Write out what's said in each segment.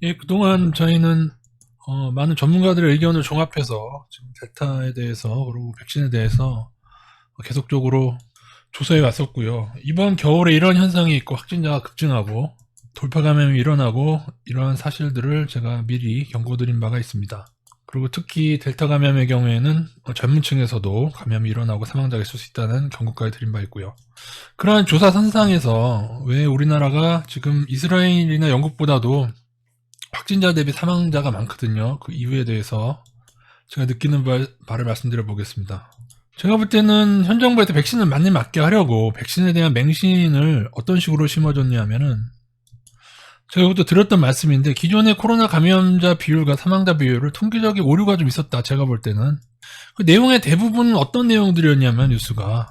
예, 그동안 저희는 많은 전문가들의 의견을 종합해서 지금 델타에 대해서 그리고 백신에 대해서 계속적으로 조사해 왔었고요. 이번 겨울에 이런 현상이 있고 확진자가 급증하고 돌파 감염이 일어나고 이러한 사실들을 제가 미리 경고드린 바가 있습니다. 그리고 특히 델타 감염의 경우에는 젊은 층에서도 감염이 일어나고 사망자가 있을 수 있다는 경고까지 드린 바 있고요. 그러한 조사 선상에서 왜 우리나라가 지금 이스라엘이나 영국보다도 확진자 대비 사망자가 많거든요. 그 이유에 대해서 제가 느끼는 바를 말씀드려 보겠습니다. 제가 볼 때는 현 정부에서 백신을 맞게 하려고 백신에 대한 맹신을 어떤 식으로 심어줬냐면은 제가 그것도 드렸던 말씀인데 기존의 코로나 감염자 비율과 사망자 비율을 통계적인 오류가 좀 있었다. 제가 볼 때는 그 내용의 대부분은 어떤 내용들이었냐면 뉴스가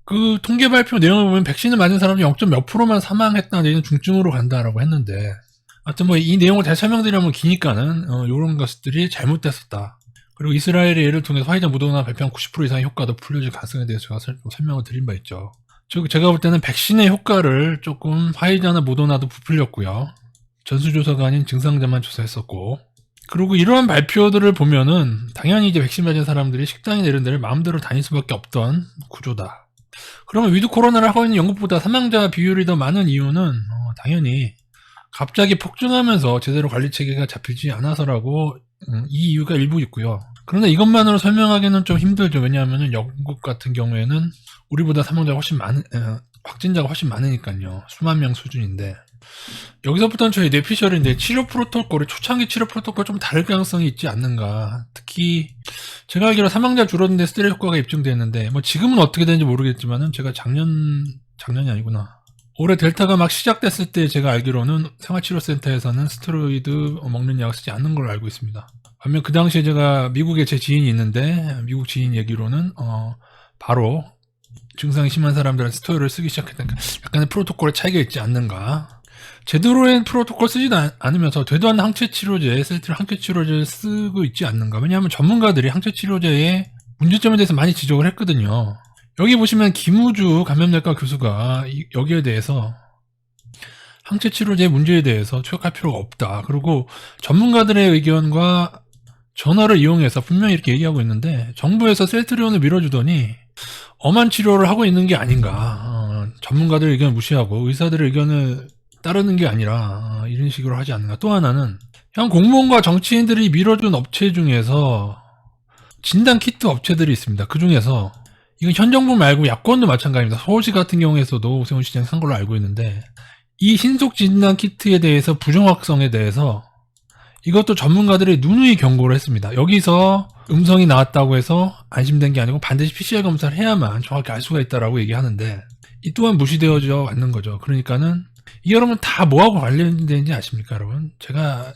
그 통계 발표 내용을 보면 백신을 맞은 사람이 0. 몇 프로만 사망했다. 얘는 중증으로 간다라고 했는데 하여튼 뭐 이 내용을 잘 설명드리면 기니까는 이런 것들이 잘못됐었다. 그리고 이스라엘의 예를 통해서 화이자 모더나 발표한 90% 이상의 효과도 풀려질 가능성에 대해서 제가 설명을 드린 바 있죠. 제가 볼 때는 백신의 효과를 조금 화이자나 모더나도 부풀렸고요. 전수조사가 아닌 증상자만 조사했었고 그리고 이러한 발표들을 보면은 당연히 이제 백신 맞은 사람들이 식당이나 이런 데를 마음대로 다닐 수밖에 없던 구조다. 그러면 위드 코로나를 하고 있는 영국보다 사망자 비율이 더 많은 이유는 당연히 갑자기 폭증하면서 제대로 관리 체계가 잡히지 않아서라고 이 이유가 일부 있고요. 그런데 이것만으로 설명하기는 좀 힘들죠. 왜냐하면 영국 같은 경우에는 우리보다 사망자가 확진자가 훨씬 많으니까요. 수만 명 수준인데 여기서부터는 저희 뇌피셜인데 치료 프로토콜이 초창기 치료 프로토콜 좀 다를 가능성이 있지 않는가. 특히 제가 알기로 사망자 줄어든 데 스테로이드 효과가 입증됐는데 뭐 지금은 어떻게 되는지 모르겠지만은 제가 작년이 아니구나. 올해 델타가 막 시작됐을 때 제가 알기로는 생활치료센터에서는 스테로이드 먹는 약을 쓰지 않는 걸로 알고 있습니다. 반면 그 당시에 제가 미국에 제 지인이 있는데 미국 지인 얘기로는 바로 증상이 심한 사람들한테 스테로이드를 쓰기 시작했다니까 약간의 프로토콜의 차이가 있지 않는가. 제대로의 프로토콜 쓰지도 않으면서 되도 않는 항체치료제, 셀트리 항체치료제를 쓰고 있지 않는가. 왜냐하면 전문가들이 항체치료제의 문제점에 대해서 많이 지적을 했거든요. 여기 보시면 김우주 감염내과 교수가 여기에 대해서 항체치료제 문제에 대해서 투약할 필요가 없다. 그리고 전문가들의 의견과 전화를 이용해서 분명히 이렇게 얘기하고 있는데 정부에서 셀트리온을 밀어주더니 엄한 치료를 하고 있는 게 아닌가. 전문가들의 의견을 무시하고 의사들의 의견을 따르는 게 아니라 이런 식으로 하지 않는가. 또 하나는 그냥 공무원과 정치인들이 밀어준 업체 중에서 진단키트 업체들이 있습니다. 그 중에서 이건 현 정부 말고 야권도 마찬가지입니다. 서울시 같은 경우에서도 오세훈 시장이 산 걸로 알고 있는데 이 신속 진단 키트에 대해서 부정확성에 대해서 이것도 전문가들이 누누이 경고를 했습니다. 여기서 음성이 나왔다고 해서 안심된 게 아니고 반드시 PCR 검사를 해야만 정확히 알 수가 있다라고 얘기하는데 이 또한 무시되어져 왔는 거죠. 그러니까는 이 여러분 다 뭐하고 관련되는지 아십니까, 여러분? 제가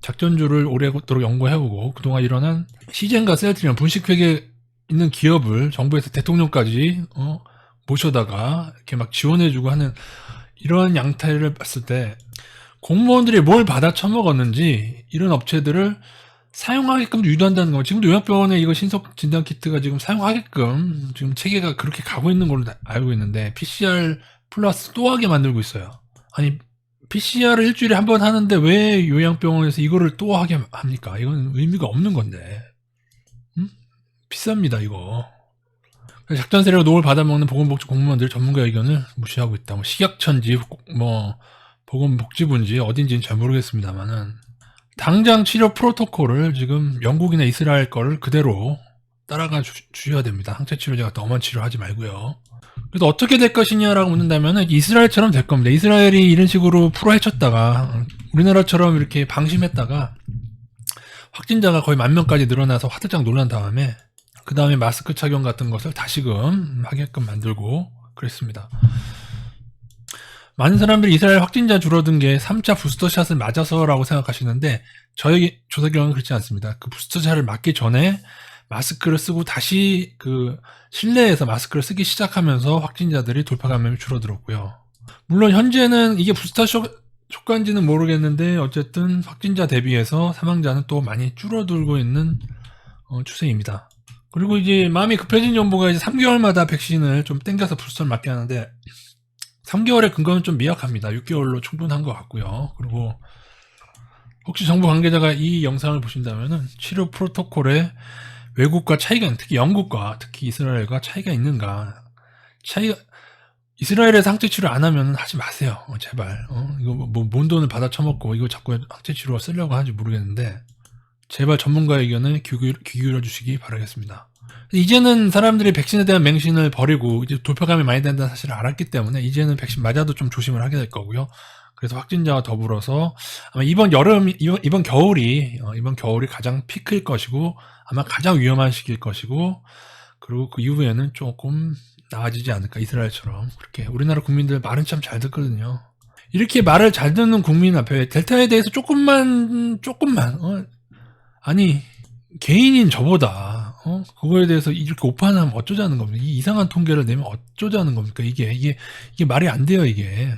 작전주를 오래도록 연구해오고 그동안 일어난 시젠과 셀트리온 분식회계 있는 기업을 정부에서 대통령까지 모셔다가 이렇게 막 지원해주고 하는 이러한 양태를 봤을 때 공무원들이 뭘 받아 처먹었는지 이런 업체들을 사용하게끔 유도한다는 거. 지금도 요양병원에 이거 신속 진단 키트가 지금 사용하게끔 지금 체계가 그렇게 가고 있는 걸로 알고 있는데 PCR 플러스 또 하게 만들고 있어요. 아니 PCR을 일주일에 한 번 하는데 왜 요양병원에서 이거를 또 하게 합니까? 이건 의미가 없는 건데. 비쌉니다 이거. 작전 세력을 노을 받아먹는 보건복지 공무원들 전문가 의견을 무시하고 있다. 뭐 식약처인지 뭐 보건복지부인지 어딘지는 잘 모르겠습니다만은 당장 치료 프로토콜을 지금 영국이나 이스라엘 거를 그대로 따라가 주셔야 됩니다. 항체치료제 같은 엄한 치료하지 말고요. 그래서 어떻게 될 것이냐라고 묻는다면 이스라엘처럼 될 겁니다. 이스라엘이 이런 식으로 풀어헤쳤다가 우리나라처럼 이렇게 방심했다가 확진자가 거의 10,000명까지 늘어나서 화들짝 놀란 다음에 그 다음에 마스크 착용 같은 것을 다시금 하게끔 만들고 그랬습니다. 많은 사람들이 이스라엘 확진자 줄어든 게 3차 부스터샷을 맞아서라고 생각하시는데 저희 조사 결과는 그렇지 않습니다. 그 부스터샷을 맞기 전에 마스크를 쓰고 다시 그 실내에서 마스크를 쓰기 시작하면서 확진자들이 돌파 감염이 줄어들었고요. 물론 현재는 이게 부스터샷 효과인지는 모르겠는데 어쨌든 확진자 대비해서 사망자는 또 많이 줄어들고 있는 추세입니다. 그리고 이제 마음이 급해진 정부가 이제 3개월마다 백신을 좀 땡겨서 부스터를 맞게 하는데 3개월의 근거는 좀 미약합니다. 6개월로 충분한 것 같고요. 그리고 혹시 정부 관계자가 이 영상을 보신다면은 치료 프로토콜에 외국과 차이가, 특히 영국과 특히 이스라엘과 차이가 있는가? 이스라엘에서 항체 치료 안 하면 하지 마세요. 제발. 이거 뭔 돈을 받아 처먹고 이거 자꾸 항체 치료 쓰려고 하는지 모르겠는데, 제발 전문가의 의견을 귀 기울여 주시기 바라겠습니다. 이제는 사람들이 백신에 대한 맹신을 버리고 이제 돌파감이 많이 된다는 사실을 알았기 때문에 이제는 백신 맞아도 좀 조심을 하게 될 거고요. 그래서 확진자와 더불어서 아마 이번 겨울이 가장 피크일 것이고 아마 가장 위험한 시기일 것이고, 그리고 그 이후에는 조금 나아지지 않을까. 이스라엘처럼. 그렇게 우리나라 국민들 말은 참 잘 듣거든요. 이렇게 말을 잘 듣는 국민 앞에 델타에 대해서 조금만 아니 개인인 저보다 그거에 대해서 이렇게 오판하면 어쩌자는 겁니까? 이 이상한 통계를 내면 어쩌자는 겁니까? 이게 말이 안 돼요. 이게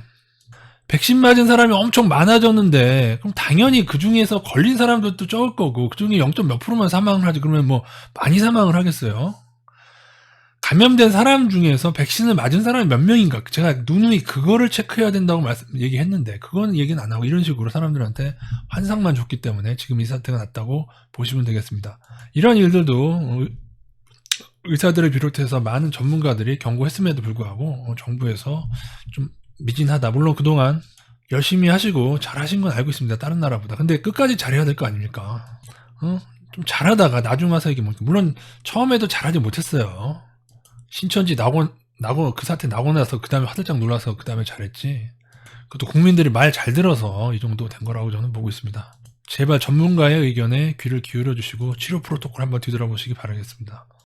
백신 맞은 사람이 엄청 많아졌는데 그럼 당연히 그 중에서 걸린 사람들도 적을 거고 그 중에 0. 몇 프로만 사망을 하지. 그러면 뭐 많이 사망을 하겠어요? 감염된 사람 중에서 백신을 맞은 사람이 몇 명인가? 제가 누누이 그거를 체크해야 된다고 얘기했는데 그거는 얘기는 안 하고 이런 식으로 사람들한테 환상만 줬기 때문에 지금 이 사태가 났다고 보시면 되겠습니다. 이런 일들도 의사들을 비롯해서 많은 전문가들이 경고했음에도 불구하고 정부에서 좀 미진하다. 물론 그동안 열심히 하시고 잘하신 건 알고 있습니다. 다른 나라보다. 근데 끝까지 잘해야 될 거 아닙니까? 좀 잘하다가 나중 와서 이게 물론 처음에도 잘하지 못했어요. 신천지 그 사태 나고 나서 그 다음에 화들짝 놀라서 그 다음에 잘했지. 그것도 국민들이 말 잘 들어서 이 정도 된 거라고 저는 보고 있습니다. 제발 전문가의 의견에 귀를 기울여 주시고 치료 프로토콜 한번 뒤돌아보시기 바라겠습니다.